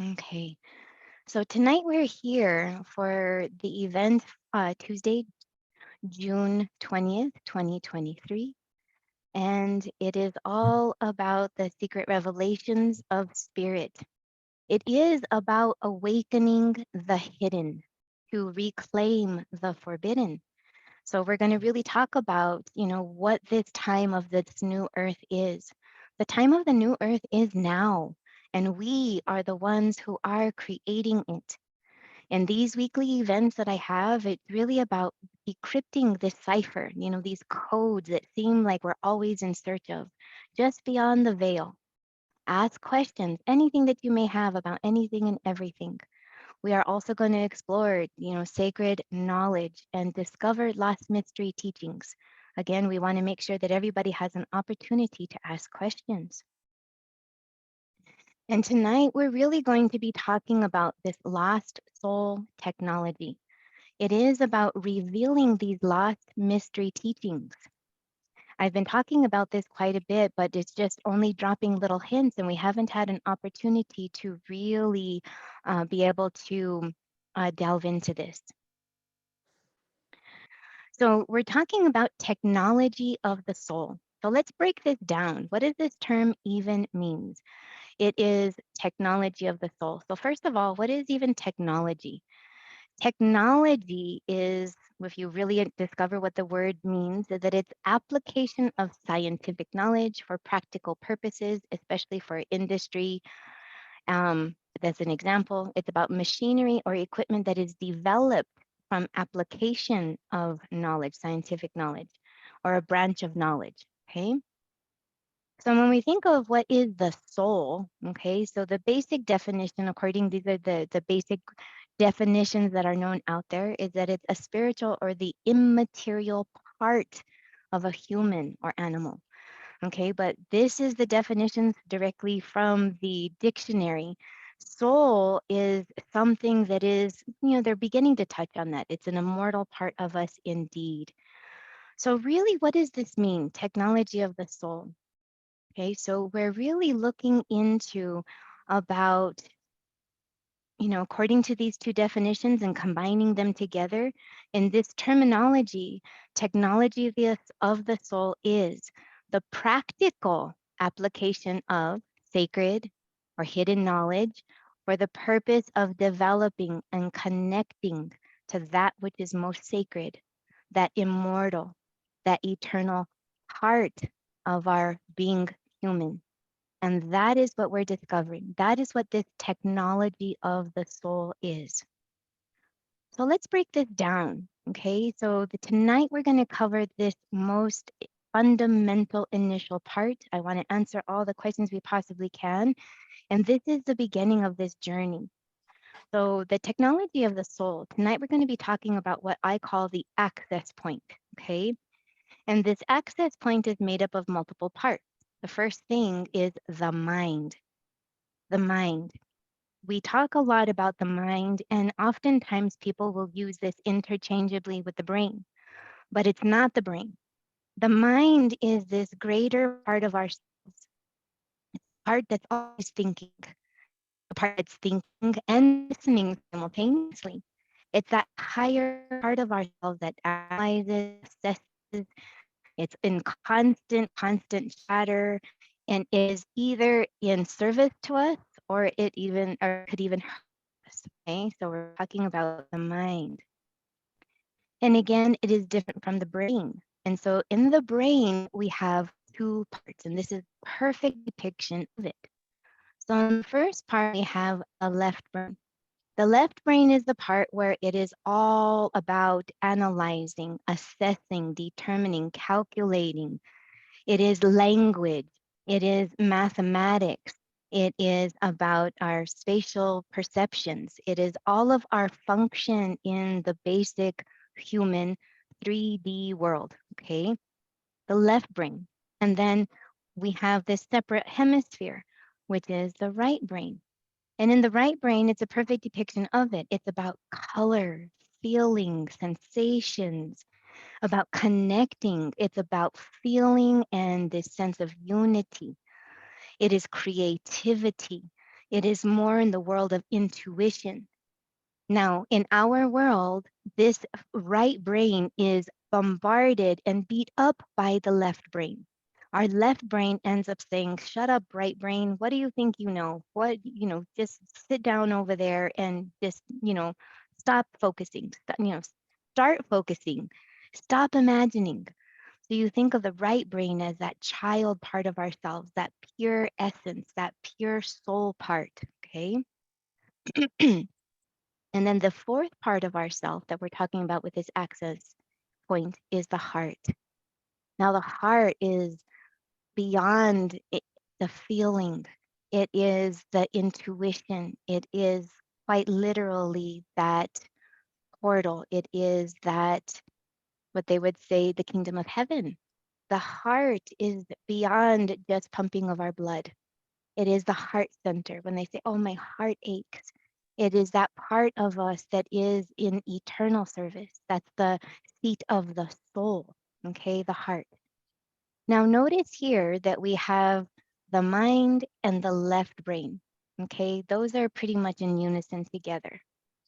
Okay, so tonight we're here for the event Tuesday, June 20th, 2023. And it is all about the secret revelations of spirit. It is about awakening the hidden to reclaim the forbidden. So we're going to really talk about, what this time of this new earth is. The time of the new earth is now, and we are the ones who are creating it. And these weekly events that I have, it's really about decrypting this cipher, these codes that seem like we're always in search of, just beyond the veil. Ask questions, anything that you may have about anything and everything. We are also going to explore, sacred knowledge and discover lost mystery teachings. Again, we want to make sure that everybody has an opportunity to ask questions. And tonight, we're really going to be talking about this lost soul technology. It is about revealing these lost mystery teachings. I've been talking about this quite a bit, but it's just only dropping little hints, and we haven't had an opportunity to really be able to delve into this. So we're talking about technology of the soul. So let's break this down. What does this term even mean? It is technology of the soul. So first of all, what is even technology? Technology is, if you really discover what the word means, is that it's application of scientific knowledge for practical purposes, especially for industry. That's an example. It's about machinery or equipment that is developed from application of knowledge, scientific knowledge, or a branch of knowledge. Okay. So when we think of what is the soul, okay, so the basic definition, according these are the basic definitions that are known out there, is that it's a spiritual or the immaterial part of a human or animal. Okay, but this is the definitions directly from the dictionary. Soul is something that is, they're beginning to touch on that. It's an immortal part of us indeed. So really, what does this mean? Technology of the soul. Okay, so we're really looking into about, according to these two definitions and combining them together in this terminology, technology of the soul is the practical application of sacred or hidden knowledge for the purpose of developing and connecting to that which is most sacred, that immortal, that eternal part of our being human. And that is what we're discovering. That is what this technology of the soul is. So let's break this down. Okay, so tonight we're going to cover this most fundamental initial part. I want to answer all the questions we possibly can. And this is the beginning of this journey. So the technology of the soul, tonight we're going to be talking about what I call the access point. Okay, and this access point is made up of multiple parts. The first thing is the mind. The mind. We talk a lot about the mind, and oftentimes people will use this interchangeably with the brain, but it's not the brain. The mind is this greater part of ourselves, part that's always thinking, a part that's thinking and listening simultaneously. It's that higher part of ourselves that analyzes, assesses. It's in constant chatter, and is either in service to us or or could even hurt us. Okay, so we're talking about the mind. And again, it is different from the brain. And so in the brain, we have two parts, and this is perfect depiction of it. So in the first part, we have a left brain. The left brain is the part where it is all about analyzing, assessing, determining, calculating. It is language. It is mathematics. It is about our spatial perceptions. It is all of our function in the basic human 3D world, okay? The left brain. And then we have this separate hemisphere, which is the right brain. And in the right brain, it's a perfect depiction of it. It's about color, feelings, sensations, about connecting. It's about feeling and this sense of unity. It is creativity. It is more in the world of intuition. Now, in our world, this right brain is bombarded and beat up by the left brain. Our left brain ends up saying, "Shut up, right brain. What do you think you know? Just sit down over there and just, stop focusing. Start focusing. Stop imagining." So you think of the right brain as that child part of ourselves, that pure essence, that pure soul part, okay? And then the fourth part of ourself that we're talking about with this access point is the heart. Now, the heart is beyond the feeling, it is the intuition, it is quite literally that portal, it is that, what they would say, the kingdom of heaven. The heart is beyond just pumping of our blood. It is the heart center. When they say, "Oh, my heart aches," it is that part of us that is in eternal service. That's the seat of the soul, okay, the heart. Now, notice here that we have the mind and the left brain, okay? Those are pretty much in unison together.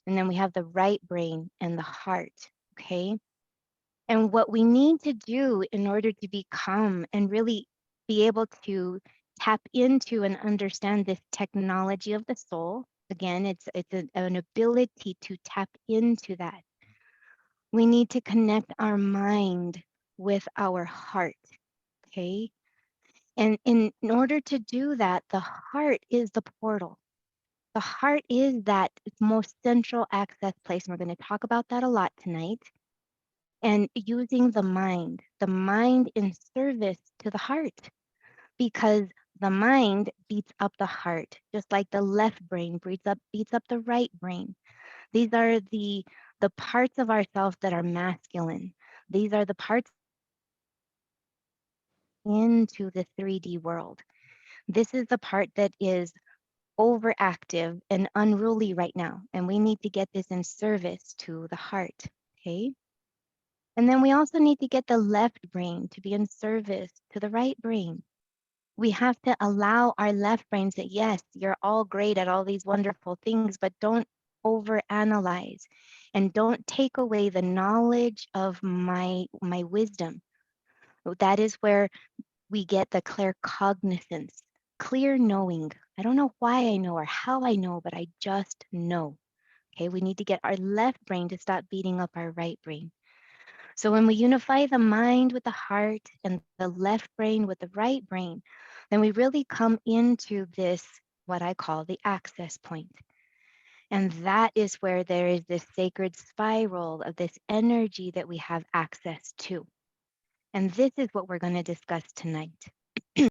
And then we have the right brain and the heart, okay? And what we need to do in order to become and really be able to tap into and understand this technology of the soul, again, an ability to tap into that. We need to connect our mind with our heart, okay? And in order to do that, the heart is the portal. The heart is that most central access place. And we're going to talk about that a lot tonight. And using the mind in service to the heart, because the mind beats up the heart, just like the left brain beats up the right brain. These are the parts of ourselves that are masculine. These are the parts into the 3D world. This is the part that is overactive and unruly right now, and we need to get this in service to the heart, okay? And then we also need to get the left brain to be in service to the right brain. We have to allow our left brain to say, "Yes, you're all great at all these wonderful things, but don't overanalyze and don't take away the knowledge of my wisdom." That is where we get the clear cognizance, clear knowing. I don't know why I know or how I know, but I just know. Okay, we need to get our left brain to stop beating up our right brain. So when we unify the mind with the heart and the left brain with the right brain, then we really come into this, what I call the access point. And that is where there is this sacred spiral of this energy that we have access to. And this is what we're going to discuss tonight.